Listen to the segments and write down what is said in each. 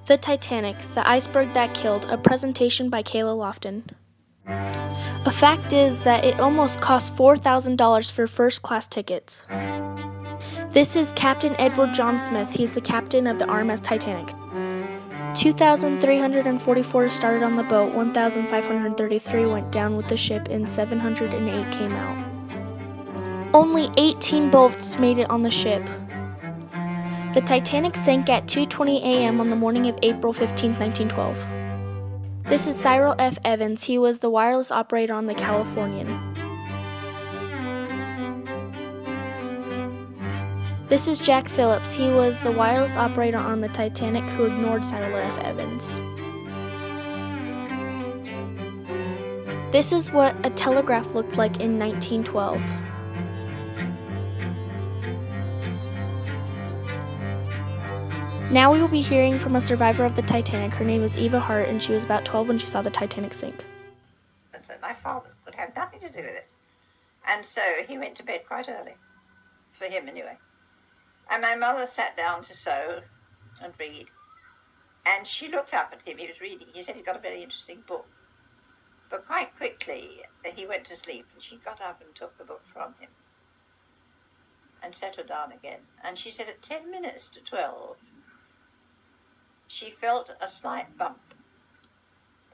The Titanic, the Iceberg That Killed, a presentation by Kayla Lofton. A fact is that it almost cost $4,000 for first-class tickets. This is Captain Edward John Smith. He's the captain of the RMS Titanic. 2,344 started on the boat, 1,533 went down with the ship, and 708 came out. Only 18 boats made it on the ship. The Titanic sank at 2:20 a.m. on the morning of April 15, 1912. This is Cyril F. Evans. He was the wireless operator on the Californian. This is Jack Phillips. He was the wireless operator on the Titanic who ignored Cyril F. Evans. This is what a telegraph looked like in 1912. Now we will be hearing from a survivor of the Titanic. Her name is Eva Hart, and she was about 12 when she saw the Titanic sink. And so my father would have nothing to do with it. And so he went to bed quite early, for him anyway. And my mother sat down to sew and read. And she looked up at him. He was reading. He said he'd got a very interesting book. But quite quickly, he went to sleep, and she got up and took the book from him and settled down again. And she said at 10 minutes to 12, she felt a slight bump.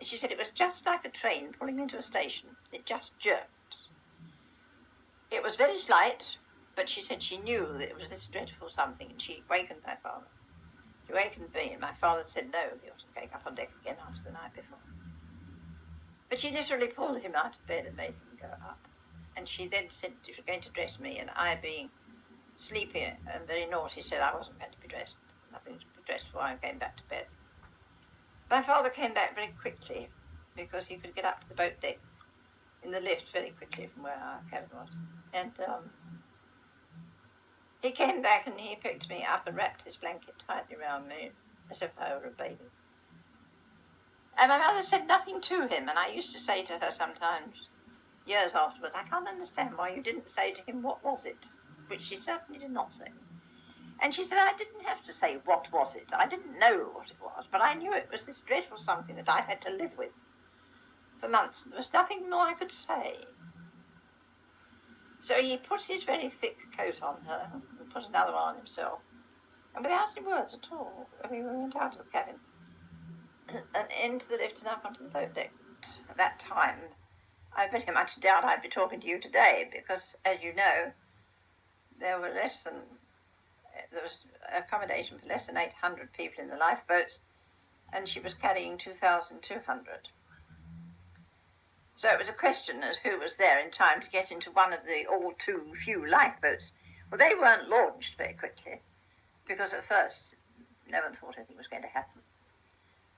She said it was just like a train pulling into a station. It just jerked. It was very slight, but she said she knew that it was this dreadful something, and she wakened my father. She wakened me, and my father said no, he wasn't going up on deck again after the night before. But she literally pulled him out of bed and made him go up. And she then said she was going to dress me, and I, being sleepy and very naughty, said I wasn't going to be dressed. Nothing to be dressed for. I came back to bed. My father came back very quickly because he could get up to the boat deck in the lift very quickly from where our cabin was. And he came back and he picked me up and wrapped his blanket tightly around me as if I were a baby. And my mother said nothing to him, and I used to say to her sometimes, years afterwards, I can't understand why you didn't say to him, what was it? Which she certainly did not say. And she said, I didn't have to say, what was it? I didn't know what it was, but I knew it was this dreadful something that I had to live with for months. There was nothing more I could say. So he put his very thick coat on her and put another one on himself. And without any words at all, we went out of the cabin and into the lift and up onto the boat deck. At that time, I very much doubt I'd be talking to you today because, as you know, there was accommodation for less than 800 people in the lifeboats, and she was carrying 2,200. So it was a question as who was there in time to get into one of the all too few lifeboats. Well, they weren't launched very quickly, because at first no one thought anything was going to happen.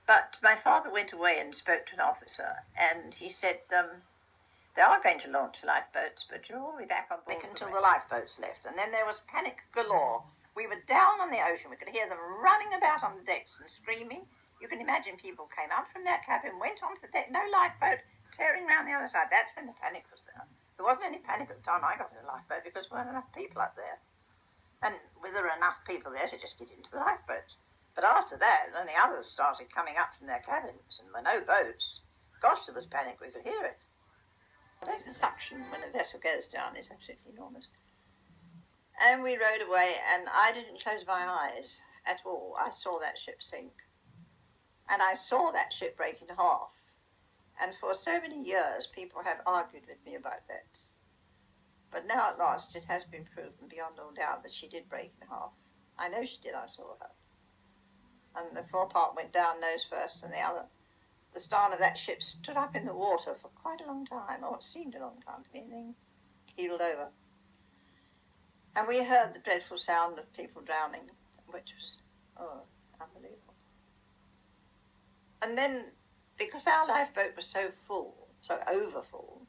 But my father went away and spoke to an officer, and he said, they are going to launch the lifeboats, but you'll all be back on board until the lifeboats left. And then there was panic galore. We were down on the ocean. We could hear them running about on the decks and screaming. You can imagine people came up from their cabin, went onto the deck, no lifeboat, tearing around the other side. That's when the panic was there. There wasn't any panic at the time I got in the lifeboat because there weren't enough people up there. And there were enough people there to just get into the lifeboats. But after that, when the others started coming up from their cabins and there were no boats, gosh, there was panic. We could hear it. The suction when a vessel goes down is absolutely enormous. And we rowed away, and I didn't close my eyes at all. I saw that ship sink. And I saw that ship break in half. And for so many years, people have argued with me about that. But now at last, it has been proven beyond all doubt that she did break in half. I know she did, I saw her. And the forepart went down nose first, and the stern of that ship stood up in the water for quite a long time, or it seemed a long time to me, and then keeled over. And we heard the dreadful sound of people drowning, which was, unbelievable. And then, because our lifeboat was so full, so overfull,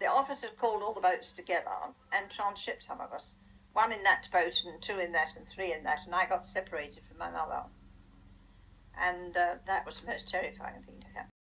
the officers called all the boats together and transshipped some of us. 1 in that boat, and 2 in that, and 3 in that, and I got separated from my mother. And that was the most terrifying thing to happen.